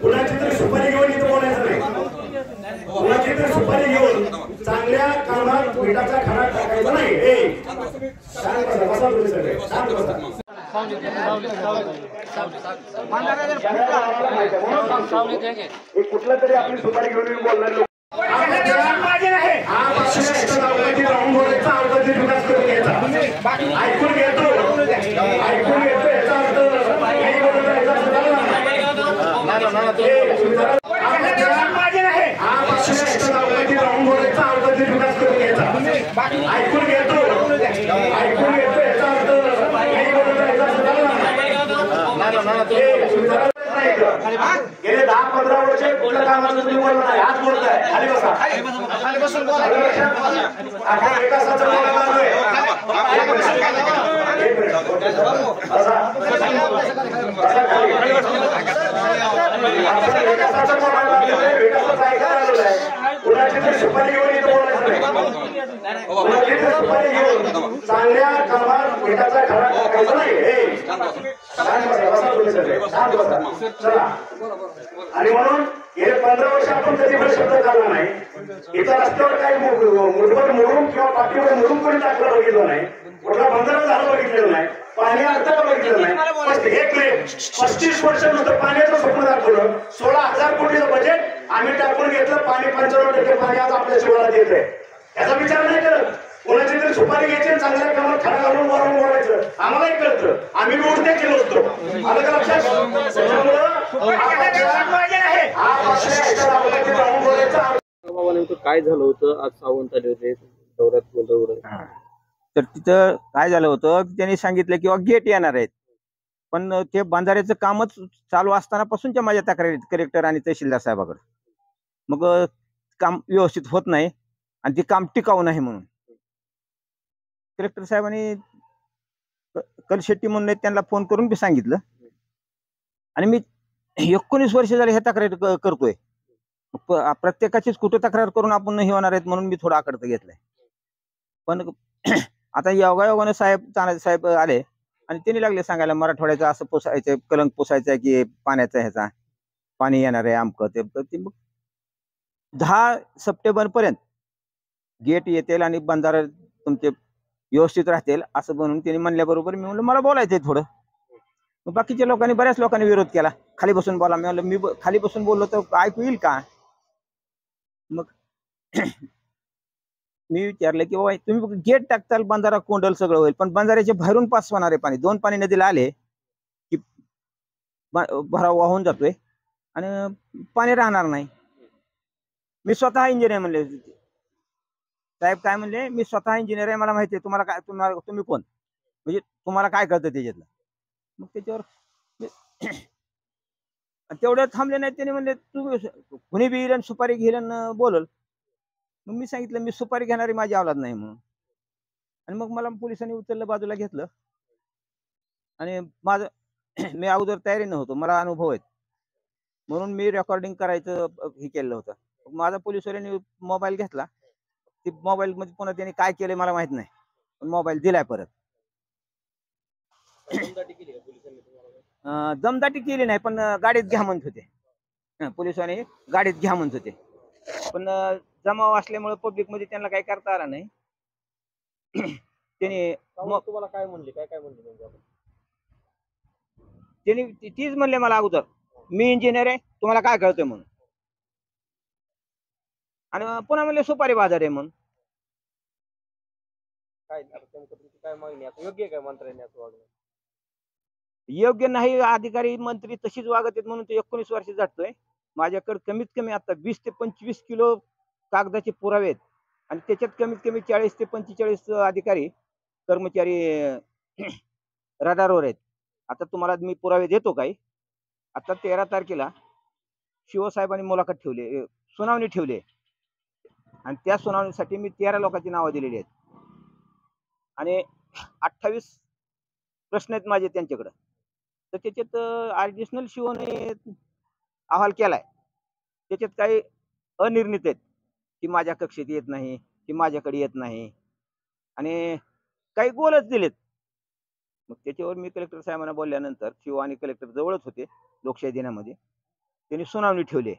कुणाची तरी सुपारी घेऊन इथं बोलायचं नाही, कुणाची तरी सुपारी घेऊन चांगल्या कामात मिठाचा खडा टाकायचा नाही. शांत बसा, बसा तुम्ही सगळे शांत बसा. कुठलं तरी आपली सुपारी घेऊन बोलणार लोक ऐकून घेतो याचा अर्थ ऐकून घेतो याचा गेले 10-15 वर्ष कुठल्या कामाचं तुम्ही बोलला नाही, आज बोलताय. खाली बसा, खाली बसून बोला. विकासाचं बोलायला लागलोय. विकासाचं बोलायला लागलोय, विकासाचं ऐकायला आलेलं आहे. कुणाची तरी सुपारी घेऊन इथं बोलायचं नाही, कुणाची तरी सुपारी घेऊन चांगल्या कामात मिठाचा खडा टाकायचा नाही. चला. आणि म्हणून गेले 15 वर्ष आपण कधी पण शब्द काढला नाही. इथं रस्त्यावर काही मुठभर मोडून किंवा पाठीवर मोडून कोणी टाकलं बघितलं नाही, कुठला बंदर झालं बघितलेलं नाही, पाणी अर्थ बघितलं नाही. 35 वर्षानंतर पाण्याचं स्वप्न दाखवलं. 16,000 कोटीचं बजेट आम्ही टाकून घेतलं. पाणी 95% पाणी आज आपल्या शिवारात येत आहे. याचा विचार नाही करत. कोणाची तरी सुपारी घ्यायची, चांगल्या कामात खडा घालून वरून बोलायचं. आम्हालाही कळतं, आम्ही उडते केलो असतो. आलं का लक्षात? काय झालं होतं आज सावंत आले होते दौऱ्यात? तर तिथं काय झालं होतं, त्यांनी सांगितलं की गेट येणार आहेत, पण ते बांधाऱ्याचं कामच चालू असताना पासूनच्या माझ्या तक्रारी कलेक्टर आणि तहसीलदार साहेबाकडे. मग काम व्यवस्थित होत नाही आणि ते काम टिकाऊ नाही म्हणून कलेक्टर साहेबांनी कलशेट्टी म्हणून त्यांना फोन करून बी सांगितलं. आणि मी 19 वर्ष झाले हे तक्रार करतोय. प्रत्येकाचीच कुठे तक्रार करून आपण नाही होणार आहेत म्हणून मी थोडं आकडतं घेतलंय. पण आता योगायोगाने तानाजी साहेब आले आणि त्यांनी लागले सांगायला मराठवाड्याचं असं पोसायचं, कलंक पोसायचं की पाण्याचा ह्याचा पाणी येणार आहे आमकं ते. मग 10 सप्टेंबर पर्यंत गेट येतील आणि बंधारा तुमचे व्यवस्थित राहतील असं म्हणून त्यांनी म्हणल्याबरोबर मी म्हणलं मला बोलायचंय थोडं. मग बाकीच्या लोकांनी, बऱ्याच लोकांनी विरोध केला, खाली बसून बोला. मी म्हणलं मी खाली बसून बोललो तर ऐकू येईल का? मग मी विचारलं की बाबा तुम्ही गेट टाकताल, बंधारा कोंडल सगळं होईल, पण बंधाऱ्याचे बाहेरून पास होणारे पाणी 2 पाणी नदीला आले की भराव वाहून जातोय आणि पाणी राहणार नाही. मी स्वतः इंजिनियर म्हणले. साहेब काय म्हणले, मी स्वतः इंजिनियर आहे, मला माहिती आहे. तुम्हाला काय, तुम्ही कोण, म्हणजे तुम्हाला काय कळतं त्याच्यातलं? मग त्याच्यावर तेवढं थांबले नाही. त्याने म्हणले तू कुणी बी येईल सुपारी घेईल बोलल. मग मी सांगितलं मी सुपारी घेणारी माझी औलाद नाही म्हणून. आणि मग मला पोलिसांनी उचललं, बाजूला घेतलं. आणि माझं मी अगोदर तयारी नव्हतो, मला अनुभव आहेत म्हणून मी रेकॉर्डिंग करायचं हे केलं होतं. माझा पोलिसवाल्यांनी मोबाईल घेतला. ते मोबाईल मध्ये पुन्हा त्यांनी काय केलं मला माहित नाही, पण मोबाईल दिलाय परत. दमदाटी केली नाही, पण गाडीत घ्या म्हणत होते. पोलिसांनी गाडीत घ्या म्हणत होते, पण जमाव असल्यामुळे पब्लिक मध्ये त्यांना काही करता आला नाही. त्यांनी तुम्हाला काय म्हणले, काय म्हणले? त्यांनी तीच म्हणले मला अगोदर, मी इंजिनियर आहे, तुम्हाला काय कळतंय म्हणून. आणि पुन्हा म्हणले सुपारी बाजार आहे म्हणून. काय मागणी योग्य काय मंत्र्यांनी असं वागणं? योग्य नाही. अधिकारी मंत्री तशीच वागत आहेत म्हणून ते 19 वर्ष जातोय. माझ्याकडे कमीत कमी आता 20 ते 25 किलो कागदाचे पुरावे आहेत आणि त्याच्यात कमीत कमी 40 ते 45 अधिकारी कर्मचारी रडारवर आहेत. आता तुम्हाला मी पुरावे देतो काही. आता 13 तारखेला शिवसाहेबांनी मुलाखत ठेवली, सुनावणी ठेवली आणि त्या सुनावणीसाठी मी 13 लोकांची नावं दिलेली आहेत आणि 28 प्रश्न आहेत माझे त्यांच्याकडे. तर त्याच्यात ॲडिशनल शिवने अहवाल केलाय. त्याच्यात काही अनिर्णित आहेत की माझ्या कक्षेत येत नाही, की माझ्याकडे येत नाही, आणि काही गोलच दिलेत मग त्याच्यावर मी कलेक्टर साहेबांना बोलल्यानंतर शिव आणि कलेक्टर जवळच होते लोकशाही दिनामध्ये, त्यांनी सुनावणी ठेवली